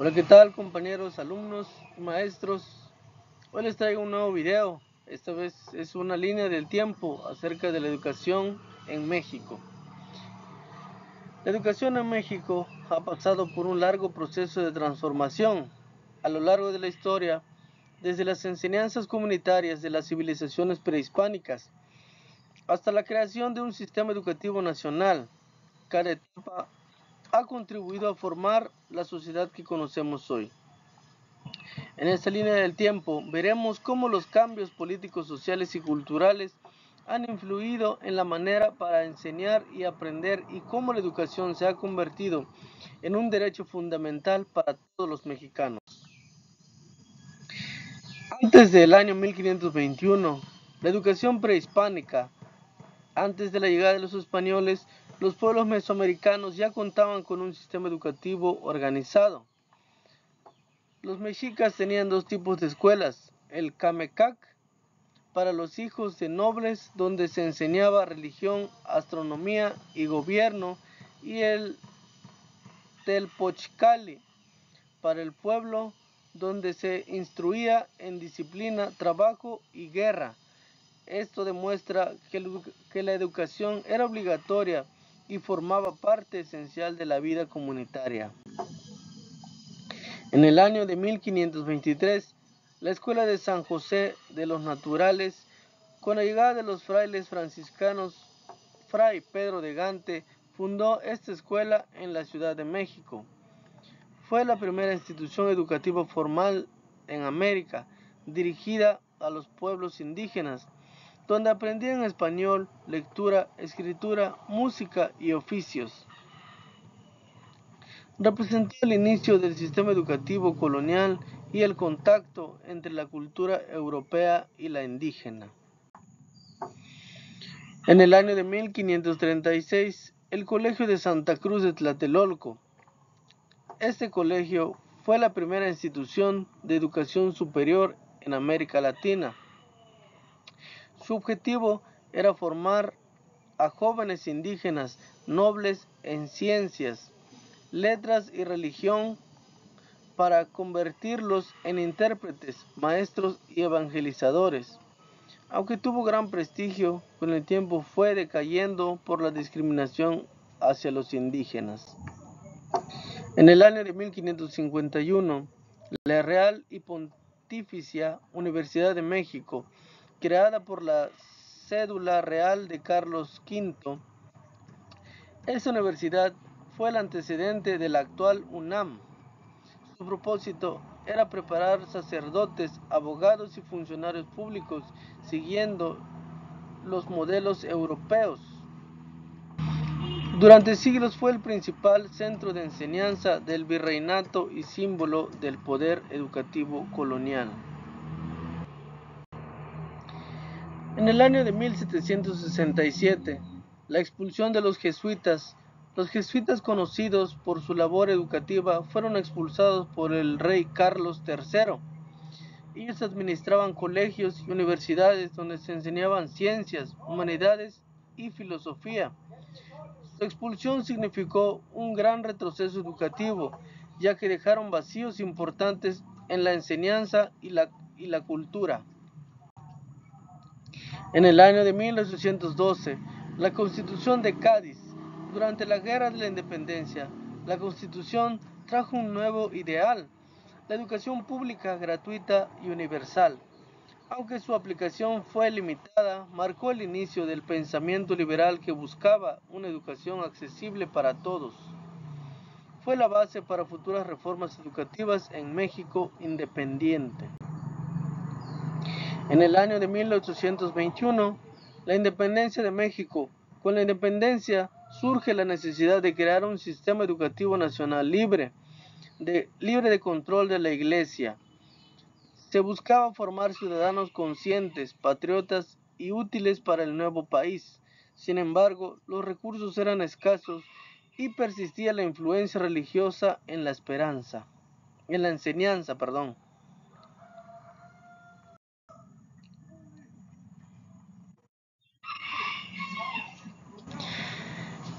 Hola, ¿qué tal compañeros, alumnos, maestros? Hoy les traigo un nuevo video. Esta vez es una línea del tiempo acerca de la educación en México. La educación en México ha pasado por un largo proceso de transformación a lo largo de la historia, desde las enseñanzas comunitarias de las civilizaciones prehispánicas hasta la creación de un sistema educativo nacional. Cada etapa ha contribuido a formar la sociedad que conocemos hoy. En esta línea del tiempo veremos cómo los cambios políticos, sociales y culturales han influido en la manera para enseñar y aprender y cómo la educación se ha convertido en un derecho fundamental para todos los mexicanos. Antes del año 1521, la educación prehispánica, antes de la llegada de los españoles, los pueblos mesoamericanos ya contaban con un sistema educativo organizado. Los mexicas tenían dos tipos de escuelas: el Camecac para los hijos de nobles, donde se enseñaba religión, astronomía y gobierno, y el Telpochcali para el pueblo, donde se instruía en disciplina, trabajo y guerra. Esto demuestra que la educación era obligatoria y formaba parte esencial de la vida comunitaria. En el año de 1523, la Escuela de San José de los Naturales, con la llegada de los frailes franciscanos, Fray Pedro de Gante fundó esta escuela en la Ciudad de México. Fue la primera institución educativa formal en América, dirigida a los pueblos indígenas, donde aprendían español, lectura, escritura, música y oficios. Representó el inicio del sistema educativo colonial y el contacto entre la cultura europea y la indígena. En el año de 1536, el Colegio de Santa Cruz de Tlatelolco. Este colegio fue la primera institución de educación superior en América Latina. Su objetivo era formar a jóvenes indígenas nobles en ciencias, letras y religión, para convertirlos en intérpretes, maestros y evangelizadores. Aunque tuvo gran prestigio, con el tiempo fue decayendo por la discriminación hacia los indígenas. En el año de 1551, la Real y Pontificia Universidad de México, creada por la cédula real de Carlos V, esta universidad fue el antecedente de la actual UNAM. Su propósito era preparar sacerdotes, abogados y funcionarios públicos siguiendo los modelos europeos. Durante siglos fue el principal centro de enseñanza del virreinato y símbolo del poder educativo colonial. En el año de 1767, la expulsión de los jesuitas conocidos por su labor educativa fueron expulsados por el rey Carlos III. Ellos administraban colegios y universidades donde se enseñaban ciencias, humanidades y filosofía. Su expulsión significó un gran retroceso educativo, ya que dejaron vacíos importantes en la enseñanza y la cultura. En el año de 1812, la Constitución de Cádiz. Durante la Guerra de la Independencia, la Constitución trajo un nuevo ideal: la educación pública, gratuita y universal. Aunque su aplicación fue limitada, marcó el inicio del pensamiento liberal que buscaba una educación accesible para todos. Fue la base para futuras reformas educativas en México independiente. En el año de 1821, la independencia de México. Con la independencia surge la necesidad de crear un sistema educativo nacional libre de control de la Iglesia. Se buscaba formar ciudadanos conscientes, patriotas y útiles para el nuevo país. Sin embargo, los recursos eran escasos y persistía la influencia religiosa en la enseñanza.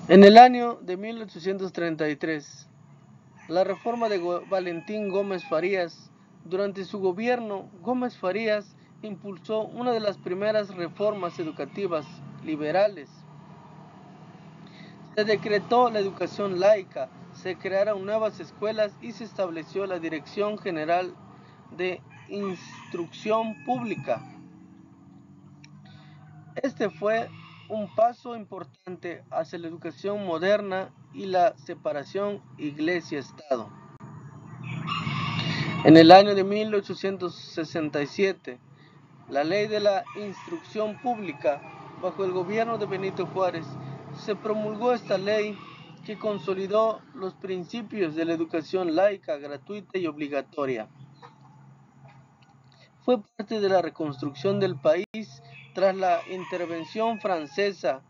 En el año de 1833, La reforma de Valentín Gómez Farías. Durante su gobierno, Gómez Farías impulsó una de las primeras reformas educativas liberales. Se decretó la educación laica, se crearon nuevas escuelas y se estableció la Dirección General de Instrucción Pública. Este fue un paso importante hacia la educación moderna y la separación Iglesia-Estado. En el año de 1867, la Ley de la Instrucción Pública, bajo el gobierno de Benito Juárez, se promulgó esta ley que consolidó los principios de la educación laica, gratuita y obligatoria. Fue parte de la reconstrucción del país tras la intervención francesa.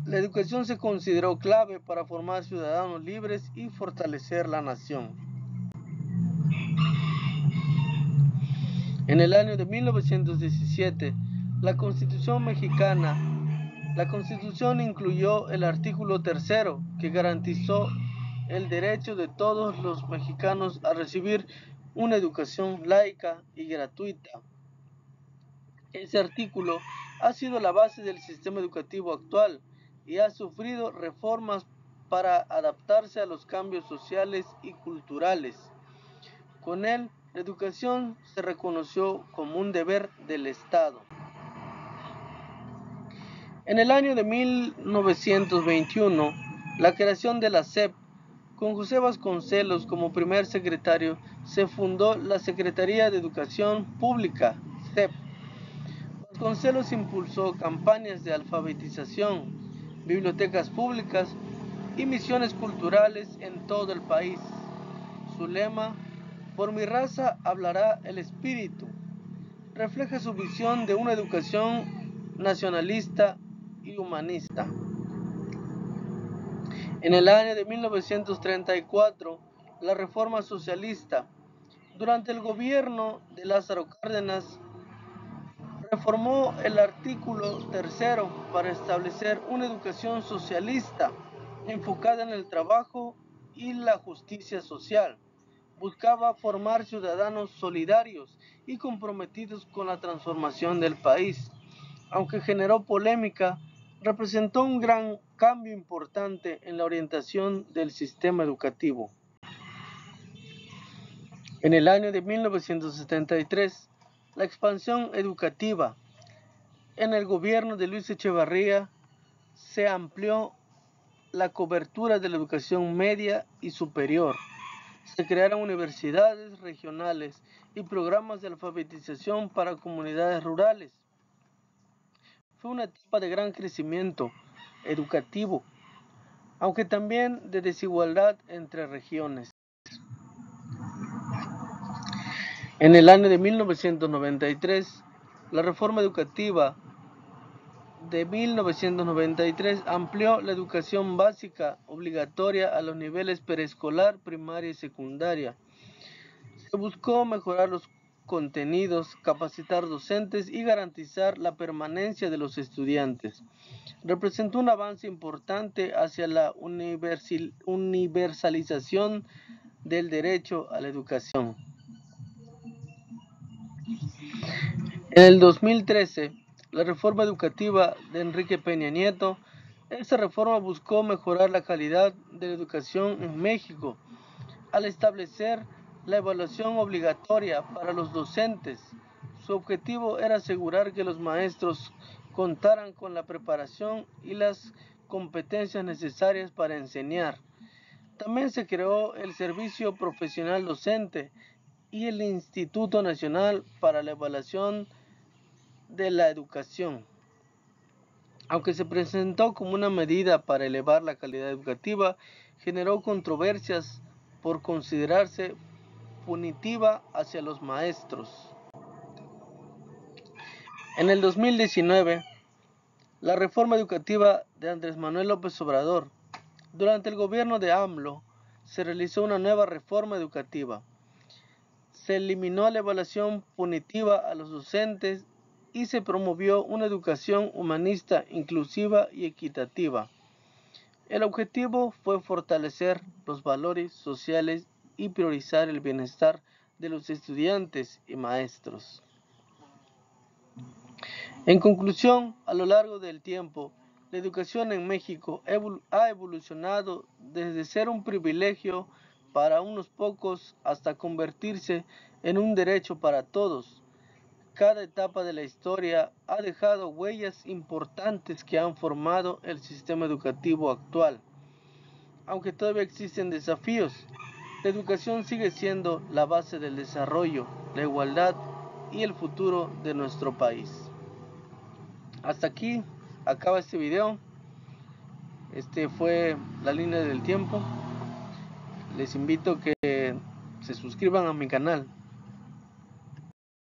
La educación se consideró clave para formar ciudadanos libres y fortalecer la nación. En el año de 1917, la Constitución mexicana, la Constitución incluyó el artículo 3 que garantizó el derecho de todos los mexicanos a recibir una educación laica y gratuita. Ese artículo ha sido la base del sistema educativo actual y ha sufrido reformas para adaptarse a los cambios sociales y culturales. Con él, la educación se reconoció como un deber del Estado. En el año de 1921, la creación de la SEP, con José Vasconcelos como primer secretario, se fundó la Secretaría de Educación Pública, SEP. Vasconcelos impulsó campañas de alfabetización, bibliotecas públicas y misiones culturales en todo el país. Su lema, "Por mi raza hablará el espíritu", refleja su visión de una educación nacionalista y humanista. En el año de 1934, la reforma socialista. Durante el gobierno de Lázaro Cárdenas, reformó el artículo 3 para establecer una educación socialista enfocada en el trabajo y la justicia social. Buscaba formar ciudadanos solidarios y comprometidos con la transformación del país. Aunque generó polémica, representó un gran cambio importante en la orientación del sistema educativo. En el año de 1973, la expansión educativa. En el gobierno de Luis Echevarría se amplió la cobertura de la educación media y superior. Se crearon universidades regionales y programas de alfabetización para comunidades rurales. Fue una etapa de gran crecimiento educativo, aunque también de desigualdad entre regiones. En el año de 1993, la reforma educativa de 1993 amplió la educación básica obligatoria a los niveles preescolar, primaria y secundaria. Se buscó mejorar los contenidos, capacitar docentes y garantizar la permanencia de los estudiantes. Representó un avance importante hacia la universalización del derecho a la educación. En el 2013, la reforma educativa de Enrique Peña Nieto. Esta reforma buscó mejorar la calidad de la educación en México al establecer la evaluación obligatoria para los docentes. Su objetivo era asegurar que los maestros contaran con la preparación y las competencias necesarias para enseñar. También se creó el Servicio Profesional Docente y el Instituto Nacional para la Evaluación de la Educación. Aunque se presentó como una medida para elevar la calidad educativa, generó controversias por considerarse punitiva hacia los maestros. En el 2019, la reforma educativa de Andrés Manuel López Obrador. Durante el gobierno de AMLO, se realizó una nueva reforma educativa. Se eliminó la evaluación punitiva a los docentes y se promovió una educación humanista, inclusiva y equitativa. El objetivo fue fortalecer los valores sociales y priorizar el bienestar de los estudiantes y maestros. En conclusión, a lo largo del tiempo, la educación en México ha evolucionado desde ser un privilegio para unos pocos hasta convertirse en un derecho para todos. Cada etapa de la historia ha dejado huellas importantes que han formado el sistema educativo actual. Aunque todavía existen desafíos, la educación sigue siendo la base del desarrollo, la igualdad y el futuro de nuestro país. Hasta aquí acaba este video. Este fue la línea del tiempo. Les invito a que se suscriban a mi canal.